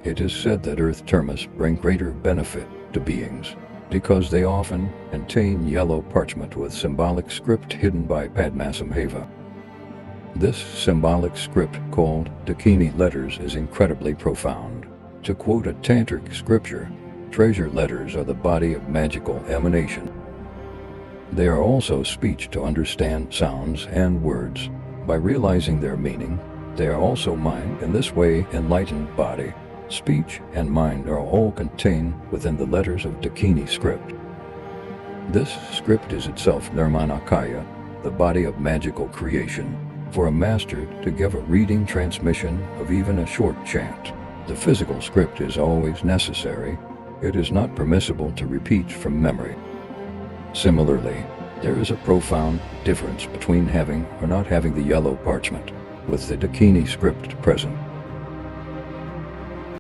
It is said that earth termas bring greater benefit to beings because they often contain yellow parchment with symbolic script hidden by Padmasambhava. This symbolic script, called Dakini letters, is incredibly profound. To quote a tantric scripture, treasure letters are the body of magical emanation. They are also speech to understand sounds and words. By realizing their meaning, they are also mind. In this way, enlightened body, speech, and mind are all contained within the letters of Dakini script. This script is itself nirmanakaya, the body of magical creation. For a master to give a reading transmission of even a short chant, the physical script is always necessary. It is not permissible to repeat from memory. Similarly, there is a profound difference between having or not having the yellow parchment with the Dakini script present.